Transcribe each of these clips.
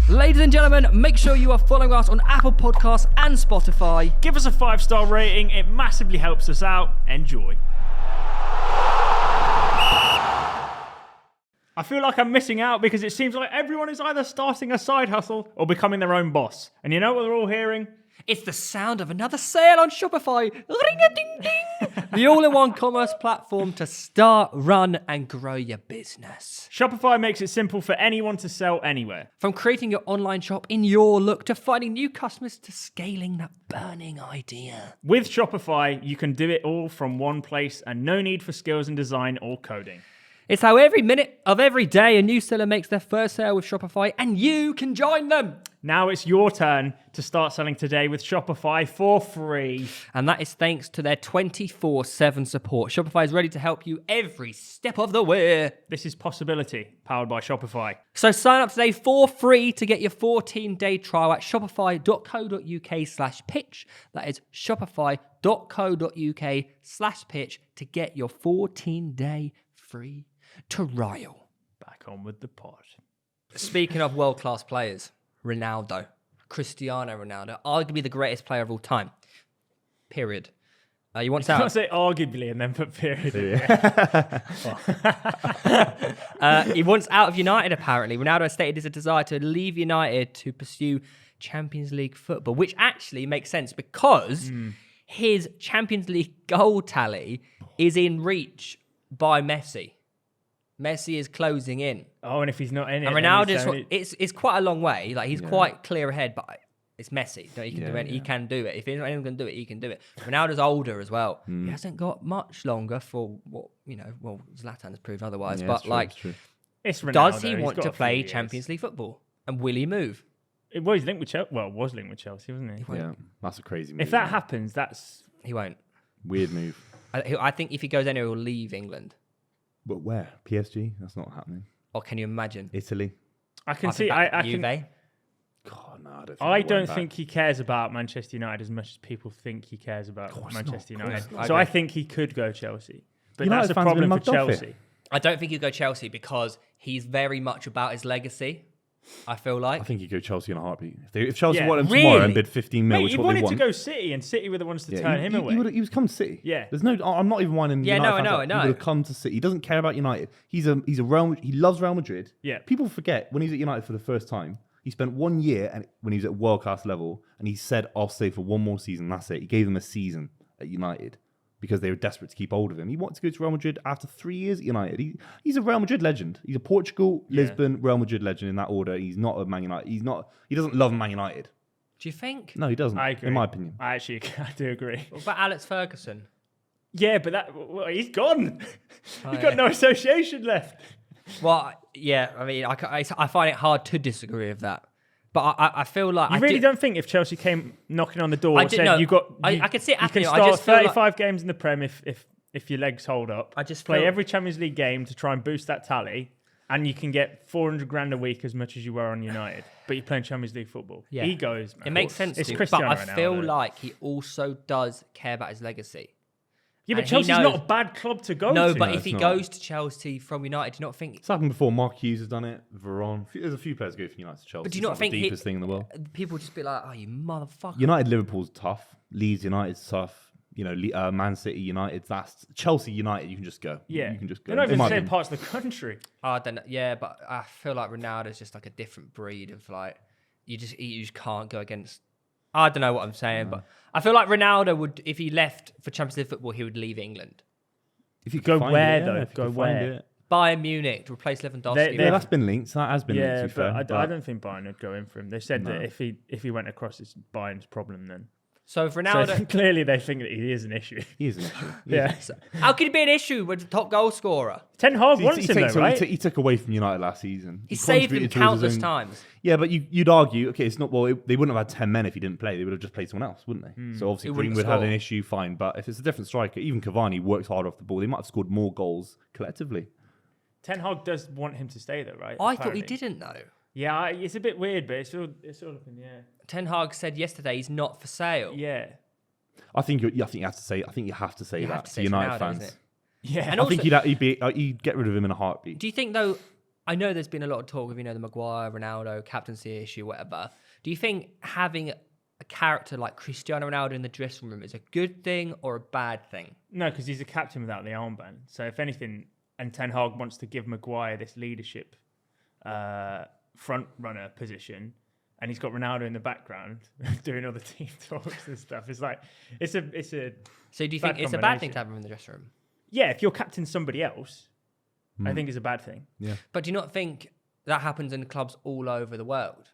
Ladies and gentlemen, make sure you are following us on Apple Podcasts and Spotify. Give us a 5-star rating. It massively helps us out. Enjoy. I feel like I'm missing out because it seems like everyone is either starting a side hustle or becoming their own boss. And you know what they're all hearing? It's the sound of another sale on Shopify. Ring-a-ding-ding. The all-in-one commerce platform to start, run, and grow your business. Shopify makes it simple for anyone to sell anywhere. From creating your online shop in your look to finding new customers to scaling that burning idea. With Shopify, you can do it all from one place and no need for skills in design or coding. It's how every minute of every day a new seller makes their first sale with Shopify, and you can join them. Now it's your turn to start selling today with Shopify for free. And that is thanks to their 24/7 support. Shopify is ready to help you every step of the way. This is Possibility, powered by Shopify. So sign up today for free to get your 14-day trial at shopify.co.uk/pitch. That is shopify.co.uk/pitch to get your 14-day free trial. Back on with the pod. Speaking of world-class players, Ronaldo, Cristiano Ronaldo, arguably the greatest player of all time. Period. You want to can't say arguably and then put period. He wants out of United, apparently. Ronaldo has stated his desire to leave United to pursue Champions League football, which actually makes sense because his Champions League goal tally is in reach by Messi. Messi is closing in. Oh, and if he's not in it, and Ronaldo's it's quite a long way. Like he's quite clear ahead, but it's Messi. He can do it. He can do it. If anyone can do it, he can do it. Ronaldo's older as well. He hasn't got much longer for what Well, Zlatan's proved otherwise. Yeah, but it's true, like, it's Ronaldo. Does he want to play Champions League football? And will he move? Well, he's linked with Chelsea. Well, was linked with Chelsea, wasn't he? Yeah, that's a crazy move. If that happens, that's He won't. weird move. I think if he goes anywhere, he'll leave England. But where? PSG? That's not happening. Or can you imagine? Italy? I can see. I Juve? can. God, no, I don't think he cares about Manchester United as much as people think he cares about Manchester United. So I think he could go Chelsea, but United that's a fans problem have for been mugged off Chelsea. I don't think he'll go Chelsea because he's very much about his legacy. I feel like. I think he'd go Chelsea in a heartbeat. If Chelsea Yeah. want him tomorrow Really? and bid 15 mil, Mate, which he is what wanted they want. to go City, and City were the ones to turn him away. He was come to City. Yeah. There's no. I'm not even whining. Yeah, United no, I fans know, out. I know. He would have come to City. He doesn't care about United. He's a Real. He loves Real Madrid. Yeah. People forget when he was at United for the first time. He spent 1 year and when he was at world class level, and he said, "I'll stay for one more season." That's it. He gave them a season at United because they were desperate to keep hold of him. He wanted to go to Real Madrid after 3 years at United. He's a Real Madrid legend. He's a Portugal, Lisbon, Real Madrid legend in that order. He's not a Man United. He doesn't love Man United. Do you think? No, he doesn't. I agree. In my opinion. I do agree. What about Alex Ferguson? Yeah, but he's gone. He's got no association left. Well, yeah, I mean, I find it hard to disagree with that. But I feel like... You really don't think if Chelsea came knocking on the door and said, I could see it you happening. can I start just feel 35 games in the Prem if your legs hold up. I just play feel- every Champions League game to try and boost that tally, and you can get 400 grand a week as much as you were on United, but you're playing Champions League football. Yeah. Egos, man. It makes sense It's to you, Cristiano but I feel Ronaldo. like he also does care about his legacy. Yeah, but and he Chelsea's knows- not a bad club to go No, to. but No, if he it's not. goes to Chelsea from United, do you not think... It's happened before. Mark Hughes has done it. There's a few players who go from United to Chelsea. But do you not It's think the deepest thing in the world? people just be like, oh, you motherfucker. United, Liverpool's tough. Leeds United's tough. Man City United. That's Chelsea United. You can just go. Yeah. You can just go. They're not even In the my same opinion. parts of the country. I don't know. Yeah, but I feel like Ronaldo's just like a different breed of like, you just can't go against... I don't know what I'm saying, but I feel like Ronaldo would, if he left for Champions League football, he would leave England. If you Go could find where, it, though? if you Go could find where? it. Bayern Munich to replace Lewandowski. Yeah, that's been linked. That has been linked. Yeah, To be fair, but I don't think Bayern would go in for him. They said No. that if he went across, it's Bayern's problem then. So if Ronaldo... So clearly they think that he is an issue. he is an issue. Yeah. How could it be an issue with the top goal scorer? Ten Hag He, wants he, him takes, though, right? he took away from United last season. He saved him contributed towards his countless own- times. Yeah, but you'd argue, okay, it's not. Well, they wouldn't have had 10 men if he didn't play. They would have just played someone else, wouldn't they? So obviously He wouldn't Greenwood had score. an issue, fine. But if it's a different striker, even Cavani works hard off the ball. They might have scored more goals collectively. Ten Hag does want him to stay though, right? I thought he Apparently. didn't though. Yeah, it's a bit weird, but it's all up in the air. Ten Hag said yesterday he's not for sale. Yeah. I think you have to say. I think you have to say You that have to to say it's United Ronaldo, fans. isn't it? Yeah. And I think also- he'd get rid of him in a heartbeat. Do you think though? I know there's been a lot of talk of, the Maguire, Ronaldo, captaincy issue, whatever. Do you think having a character like Cristiano Ronaldo in the dressing room is a good thing or a bad thing? No, because he's a captain without the armband. So if anything, and Ten Hag wants to give Maguire this leadership front runner position, and he's got Ronaldo in the background doing all the team talks and stuff. It's like it's a. So do you think it's a bad thing to have him in the dressing room? Yeah, if you're captain somebody else, I think it's a bad thing. Yeah. But do you not think that happens in clubs all over the world?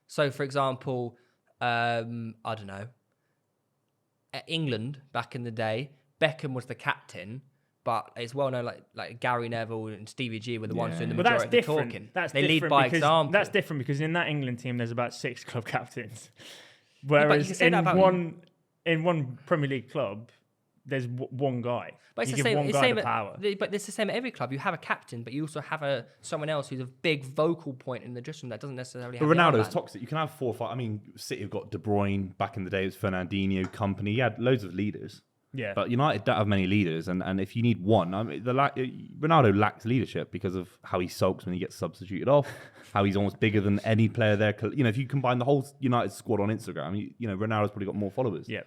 So, for example, I don't know, at England back in the day, Beckham was the captain, but it's well known like Gary Neville and Stevie G were the ones doing the majority of the talking. They lead by example. That's different because in that England team, there's about 6 club captains. Whereas in one Premier League club, there's one guy. But it's you the give same. one guy the power. But it's the same at every club. You have a captain, but you also have someone else who's a big vocal point in the dressing room that doesn't necessarily. But have Ronaldo's the toxic. You can have 4 or 5. I mean, City have got De Bruyne. Back in the day, it was Fernandinho, company. He had loads of leaders. Yeah. But United don't have many leaders, and if you need one, I mean, Ronaldo lacks leadership because of how he sulks when he gets substituted off, how he's almost bigger than any player there. If you combine the whole United squad on Instagram, Ronaldo's probably got more followers. Yeah.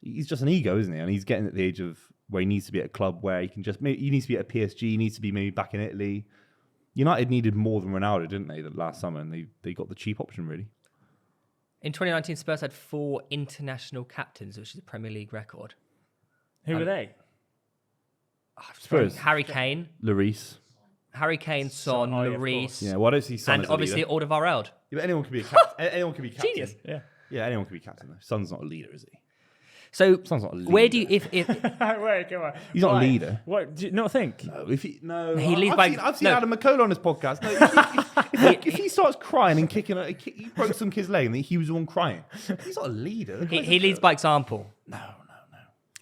He's just an ego, isn't he? And he's getting at the age of where he needs to be at a club where he can he needs to be at a PSG, he needs to be maybe back in Italy. United needed more than Ronaldo, didn't they, last summer? And they got the cheap option, really. In 2019, Spurs had 4 international captains, which is a Premier League record. Who were they? Spurs. Harry Kane, Lloris. Son, yeah, of Lloris. course. Yeah, well, I don't see Son And as a obviously leader. Alderweireld. Yeah, but anyone can be a captain. Anyone can be captain. Genius. Yeah. Yeah, anyone can be captain, though. Son's not a leader, is he? So Son's not a leader. where do you if Wait, come on. He's not a Why? leader. What do you not think? No, he leads by- I've seen no. Adam McCall on his podcast. No, if he starts crying and kicking, he broke some kid's leg and he was the one crying. He's not a leader. he leads by example. No.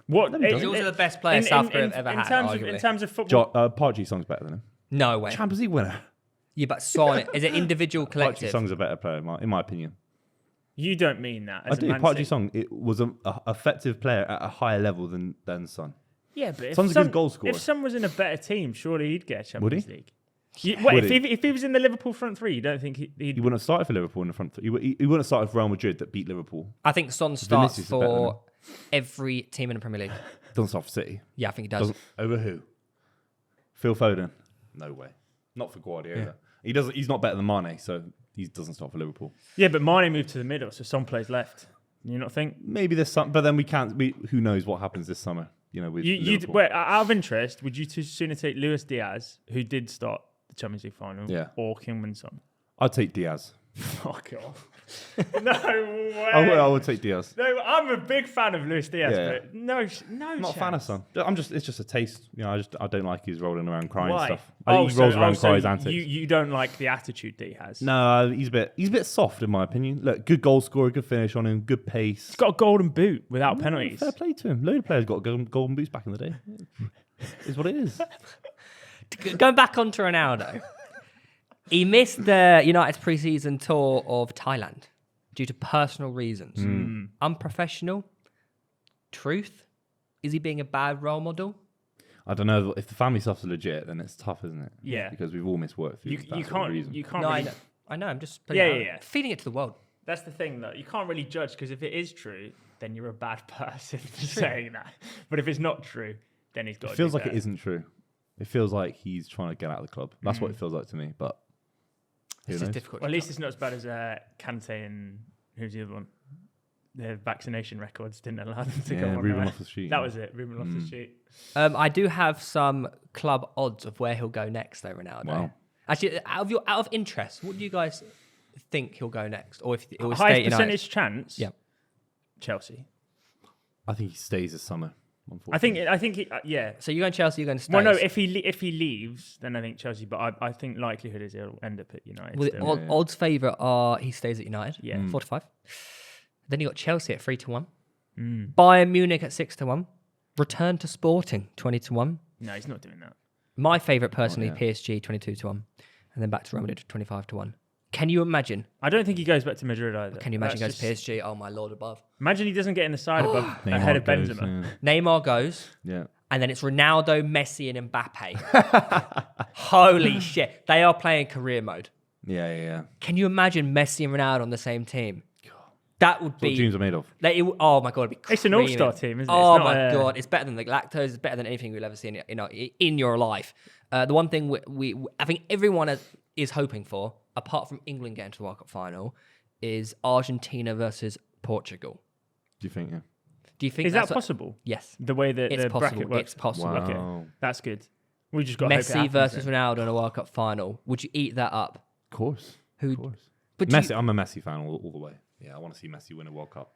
What? He's also the best player South Korea have ever had. Arguably. In terms of football, Pardew Song's better than him. No way. Champions League winner. Yeah, but Son is an individual Pardew collective. Song's a better player, in my opinion. you don't mean that. I As do. a Man Pardew City. Song was an effective player at a higher level than Son. Yeah, but Son's a good goal scorer. If Son was in a better team, surely he'd get a Champions Would he? League. What, Would if he was in the Liverpool front three, you don't think he'd He wouldn't have started for Liverpool in the front. He wouldn't have started for Real Madrid that beat Liverpool. I think Son starts Vinicius is better than for every team in the Premier League. Doesn't start for City. Yeah, I think he does. Doesn't over who? Phil Foden? No way. Not for Guardiola. Yeah. He doesn't. He's not better than Mane, so he doesn't start for Liverpool. Yeah, but Mane moved to the middle, so some plays left. You not think? Maybe this summer, but then we can't. Who knows what happens this summer? With Liverpool. Wait, out of interest, would you sooner take Luis Diaz, who did start the Champions League final, Yeah. or Kim Son? I'd take Diaz. Fuck off. No way. I would take Diaz. No, I'm a big fan of Luis Diaz, Yeah. but no I'm not a fan of chance. Son. It's just a taste. I don't like his rolling around crying Why? and stuff. I think he rolls around, cries, antics. You don't like the attitude that he has. No, he's a bit soft in my opinion. Look, good goal scorer, good finish on him, good pace. He's got a golden boot without penalties. Fair play to him. Load of players got golden boots back in the day. Is what it is. Going back onto Ronaldo, he missed the United's pre-season tour of Thailand due to personal reasons. Unprofessional? Truth? Is he being a bad role model? I don't know if the family stuff's legit, then it's tough, isn't it? Yeah. Because we've all missed work. You You can't. Reason. You can't. No, really, I know. I'm just Yeah. feeding it to the world. That's the thing, though. You can't really judge because if it is true, then you're a bad person for saying that. But if it's not true, then he's got. It feels like it isn't true. It feels like he's trying to get out of the club. That's Mm. what it feels like to me. But who It's just knows? difficult. Well, at least it's not as bad as Kante and who's the other one? Their vaccination records didn't allow them to go on. Ruben right? Loftus-Cheek. That was it. Ruben Loftus-Cheek. I do have some club odds of where he'll go next, though, Ronaldo. Wow. Actually, out of interest, what do you guys think he'll go next, or if he'll stay at Highest United? percentage chance. Yeah. Chelsea. I think he stays this summer. Unfortunately. I think. Yeah. So you're going Chelsea, you're going to stay. Well, no. If he leaves, then I think Chelsea. But I think likelihood is he'll end up at United. Well, still. odds favourite are he stays at United. Yeah. 4-5. Then you got Chelsea at 3-1. Mm. Bayern Munich at 6-1. Return to Sporting 20-1. No, he's not doing that. My favourite personally, yeah. PSG 22-1, and then back to Real Madrid 25-1. Can you imagine? I don't think he goes back to Madrid either. Can you imagine That's goes to PSG? Oh my lord, above. Imagine he doesn't get in the side above ahead of Neymar goes, Benzema. Neymar goes. Yeah. and then it's Ronaldo, Messi, and Mbappe. Holy shit. They are playing career mode. Yeah. Can you imagine Messi and Ronaldo on the same team? That would That's what be... dreams are made of. Oh my God, it'd be It's an creaming. all-star team, isn't it? Oh It's not my God. It's better than the lactose. It's better than anything you'll ever see in your life. The one thing I think everyone is hoping for, apart from England getting to the World Cup final, is Argentina versus Portugal. Do you think? Yeah. Do you think Is that possible? Yes. The way that It's the possible. bracket works? It's possible. Wow. Okay, that's good. We just got to hope it Messi happens versus then. Ronaldo in a World Cup final. Would you eat that up? Of course. Who? Of course. But do Messi. I'm a Messi fan all the way. Yeah, I want to see Messi win a World Cup.